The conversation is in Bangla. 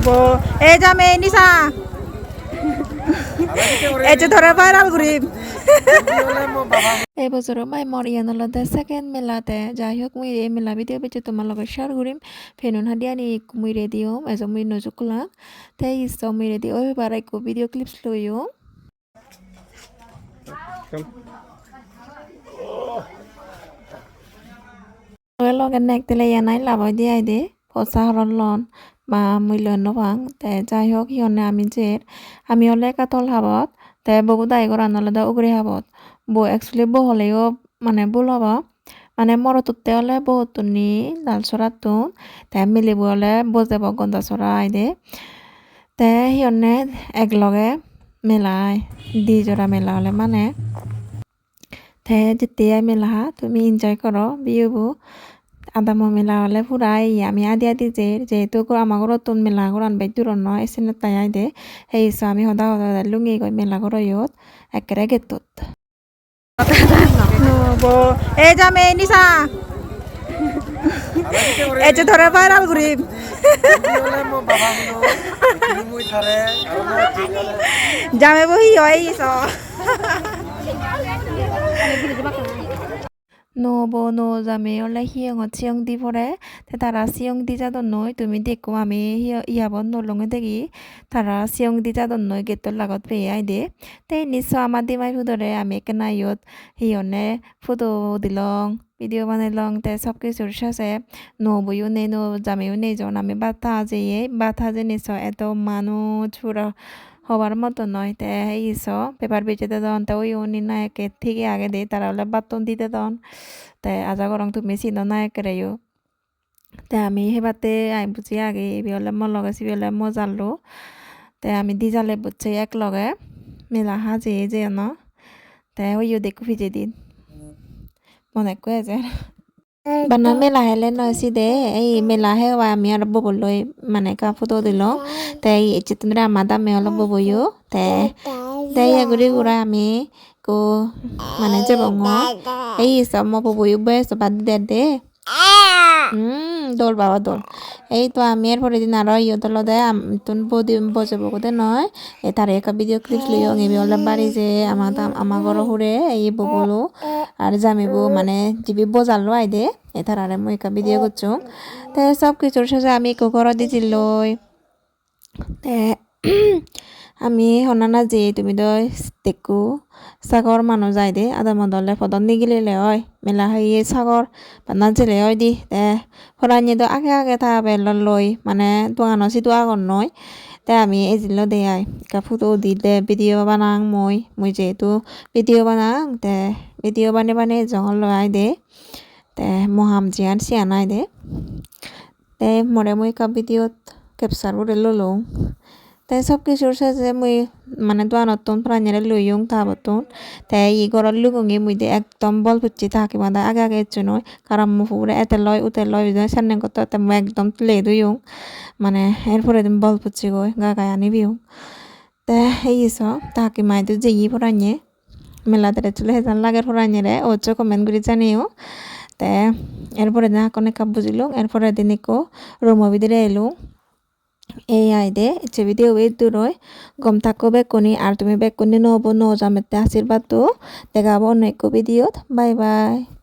বো এই জামে নিসা এই যে ধরে ভাইরাল ঘুরিম এই বছর মাই মরিয়ান আলাদা সেকেন্ড মেলাতে যাই হোক মুই এই মেলা ভিডিও বেঁচে তোমার লগে শেয়ার করিম ফেনুন হাদিয়ানি মুই রেডি হম এজ মুই নজুকলা তাই ইস মুই রেডি ওই বারাই কো ভিডিও ক্লিপস লইও লগে নেক তেলে ইয়ানাই লাভাই দিয়াই দে পচা হরন লন বা মূল্যায়ন নভাং তে যাই হোক হিয়নে আমি হলে কাতল হাবত তে ববু দায় করান আলাদা উগরে হাবত বো একচুয়ালি বো হলেও মানে ভুল হবা মানে মরতুতে হলে বহুতুনি লাল সরাতুন তে মিলিব হলে বজাব গন্দা সরা আইদে তে হিয়নে একলগে মেলায় দি জোড়া মেলা হলে মানে তে যেতিয়া মেলা তুমি এনজয় করো বিয়েবো আদামো মেলা হলে ফুরাই আমি আদি আদি যেহেতু আমার ঘরত মেলা করান বাই দূর নয় এসে তাই দে সেই আমি সদা সদা লুঙি গৈ মেলা করয়ত একেবাৰে গেটত এই যামে নিসা এই যে ধরে ভাইরাল ঘুরিম জামে বহি হয় নো জামে ওলে হিয়ঙত চিয়ং দি পরে তে তারা চিয়ং দি যাদন নয় তুমি দেখো আমি ইয়াবন নলঙে দেখি তারা চিয়ং দি যাদন নয় গেটর লাগত পেয়ে আই দে তে নিশ্চয় আমার দিমাই ফুদরে আমি একে নাইয়ত হিয়নে ফটো দিলং ভিডিও বানাইলং তে সব কিছুর শেষে বইও নেই জামেও নেই জন আমি বাতা যে নিশ্চয় এত মানুষ পুরা হবার মতো নয় তে পেপার বেচেতে দন তে ওই উনি নায়কে থেকে আগে দে তারা হলে বাতন দিতে দন তে আজা করং তুমি চিনো নায়কেরেও তে আমি সেবাতে আই বুঝি আগে এবি হলে মই লগাইছি হলে মই জানলো তে আমি দি জালে বুঝছে এক লগে মেলা হাজে যে ন তে ওইও দেখো ভিজে দিন মনে কয়ে যে বানা মেলা হেলে নয়সি দে এই মেলা হেওয়া আমি আর ববলই মানে কা ফটো দিল তাই চিত্রে আমাদা মে হলো ববইও তাই এগুলি গুড়া আমি কো মানে যে বঙ্গ এই সব মো ববইও বেশ বাদ দে দোল বাবা দোল এই তো আমি এর পরের দিন আরো ইয়ে দল দেয় তুন বসে বকতে নয় এ তার একটা ভিডিও ক্লিপ লিও এবি হলে বাড়ি যে আমার ঘর হুড়ে এই ববলো আর জামিবো মানে জিবি বজালো আই দে এ তার আরে মই একটা ভিডিও করছো তে সব কিছুর সাথে আমি ঘর দিছিল তে আমি হনানা যে তুমি তো দেখো সাগর মানুষ যাই দে আদা মদলে ফদন নিগিলে হয় মেলা হইয়ে সাগর বা নাজিলে হয় দি তে ফরানি তো আগে থাকবে লই মানে দোকানো সিটো আগর নয় তে আমি এজিল দে আই কা ফটো দি দে ভিডিও বানাং মই যেহেতু ভিডিও বানাং তে ভিডিও বানে জঙ্গল লয় দে তে মহাম জিয়ান সিয়ান আই দে তে মরে মই কা ভিডিও ক্যাপচার করে ললো তাই সব কিছুর সাথে মুই মানে দোয়ানতন প্রাণীরা লইয়ং তাবতন তাই ই গরল লুগঙ্গি মুই দে একদম বল পুচ্ছি থাকি মাদা আগে এচ্ছে নয় কারণ মু ফুরে এতে লয় উতে লয় সান্নে কত তে মু একদম তুলে দুইয়ং মানে এরপরে দিন বল পুচ্ছি গই গায় আনিবিও তে এই তাকি মাইতো যে ই পরাnye মেলা তে চলে হেজান লাগের পরাnye রে ও চো কমেন্ট করে জানিও তে এরপরে দিন আকনে কাপ বুঝিলো এরপরে দিন কো রুম ভিতরে এলো এই আইদে ইচ্ছে ভিডিও ওই দূরই গম থাকো বেকুনি আর তুমি বেকুনি নব ন জামেতে আশীর্বাদ তো দেখাবো অন্য এক ভিডিওত বাই বাই।